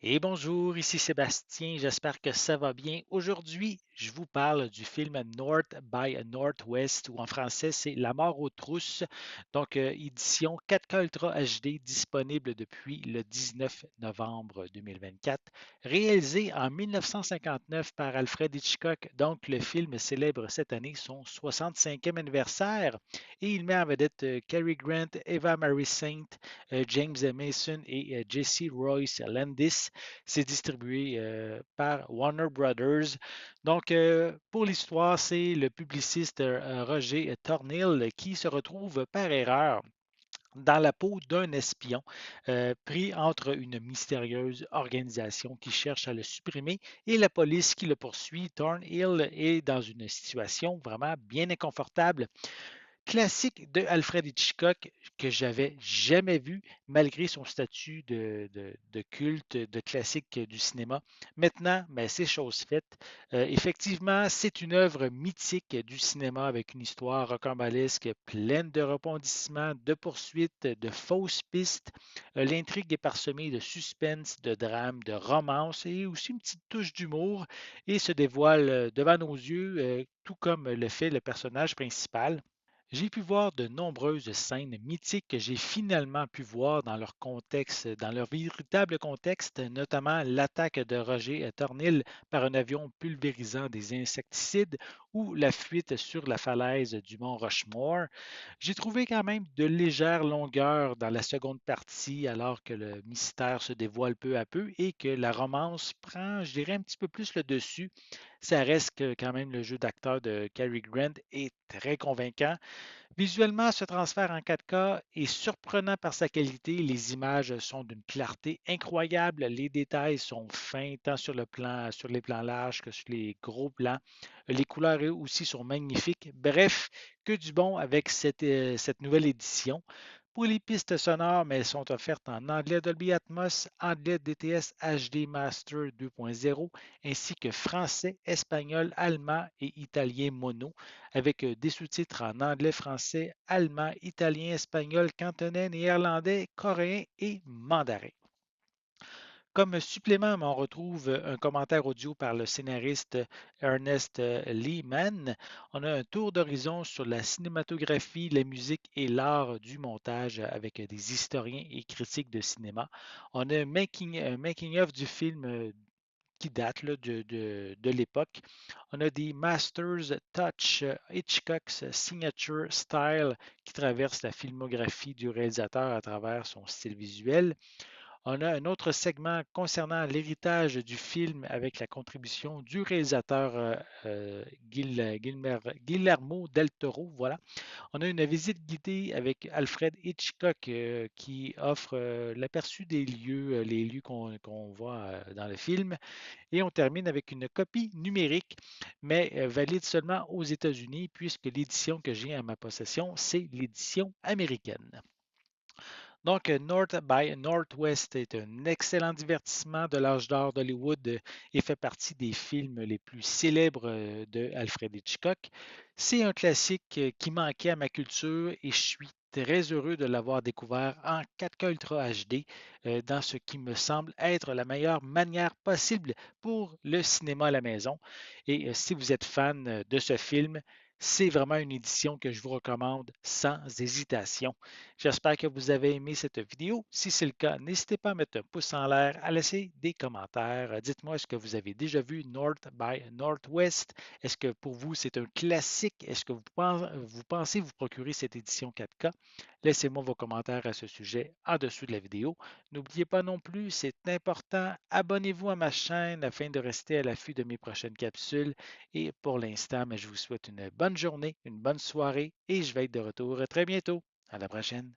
Et bonjour, ici Sébastien, j'espère que ça va bien. Aujourd'hui, je vous parle du film North by Northwest, ou en français, c'est La mort aux trousses, donc édition 4K Ultra HD, disponible depuis le 19 novembre 2024, réalisé en 1959 par Alfred Hitchcock. Donc, le film célèbre cette année son 65e anniversaire et il met en vedette Cary Grant, Eva Marie Saint, James Mason et Jesse Royce Landis. C'est distribué par Warner Brothers. Donc, pour l'histoire, c'est le publiciste Roger Thornhill qui se retrouve par erreur dans la peau d'un espion pris entre une mystérieuse organisation qui cherche à le supprimer et la police qui le poursuit. Thornhill est dans une situation vraiment bien inconfortable, classique de Alfred Hitchcock que j'avais jamais vu malgré son statut de culte, de classique du cinéma. Maintenant, ben, c'est chose faite. Effectivement, c'est une œuvre mythique du cinéma avec une histoire rocambolesque pleine de rebondissements, de poursuites, de fausses pistes. L'intrigue est parsemée de suspense, de drame, de romance et aussi une petite touche d'humour et se dévoile devant nos yeux, tout comme le fait le personnage principal. J'ai pu voir de nombreuses scènes mythiques que j'ai finalement pu voir dans leur contexte, dans leur véritable contexte, notamment l'attaque de Roger Thornhill par un avion pulvérisant des insecticides ou la fuite sur la falaise du mont Rushmore. J'ai trouvé quand même de légères longueurs dans la seconde partie alors que le mystère se dévoile peu à peu et que la romance prend, je dirais, un petit peu plus le dessus. Ça reste que quand même le jeu d'acteur de Cary Grant est très convaincant. Visuellement, ce transfert en 4K est surprenant par sa qualité. Les images sont d'une clarté incroyable. Les détails sont fins tant sur les plans larges que sur les gros plans. Les couleurs aussi sont magnifiques. Bref, que du bon avec cette nouvelle édition. Pour les pistes sonores, mais elles sont offertes en anglais Dolby Atmos, anglais DTS HD Master 2.0, ainsi que français, espagnol, allemand et italien mono, avec des sous-titres en anglais, français, allemand, italien, espagnol, cantonais, néerlandais, coréen et mandarin. Comme supplément, on retrouve un commentaire audio par le scénariste Ernest Lehman. On a un tour d'horizon sur la cinématographie, la musique et l'art du montage avec des historiens et critiques de cinéma. On a un making-of du film qui date là, de l'époque. On a des Masters Touch Hitchcock's Signature Style qui traverse la filmographie du réalisateur à travers son style visuel. On a un autre segment concernant l'héritage du film avec la contribution du réalisateur Guillermo del Toro. Voilà. On a une visite guidée avec Alfred Hitchcock qui offre l'aperçu des lieux, les lieux qu'on voit dans le film. Et on termine avec une copie numérique, mais valide seulement aux États-Unis, puisque l'édition que j'ai en ma possession, c'est l'édition américaine. Donc, North by Northwest est un excellent divertissement de l'âge d'or d'Hollywood et fait partie des films les plus célèbres de Alfred Hitchcock. C'est un classique qui manquait à ma culture et je suis très heureux de l'avoir découvert en 4K Ultra HD dans ce qui me semble être la meilleure manière possible pour le cinéma à la maison. Et si vous êtes fan de ce film, c'est vraiment une édition que je vous recommande sans hésitation. J'espère que vous avez aimé cette vidéo. Si c'est le cas, n'hésitez pas à mettre un pouce en l'air, à laisser des commentaires. Dites-moi, est-ce que vous avez déjà vu North by Northwest? Est-ce que pour vous, c'est un classique? Est-ce que vous pensez vous procurer cette édition 4K? Laissez-moi vos commentaires à ce sujet en dessous de la vidéo. N'oubliez pas non plus, c'est important, abonnez-vous à ma chaîne afin de rester à l'affût de mes prochaines capsules. Et pour l'instant, je vous souhaite une bonne journée, une bonne soirée et je vais être de retour très bientôt. À la prochaine.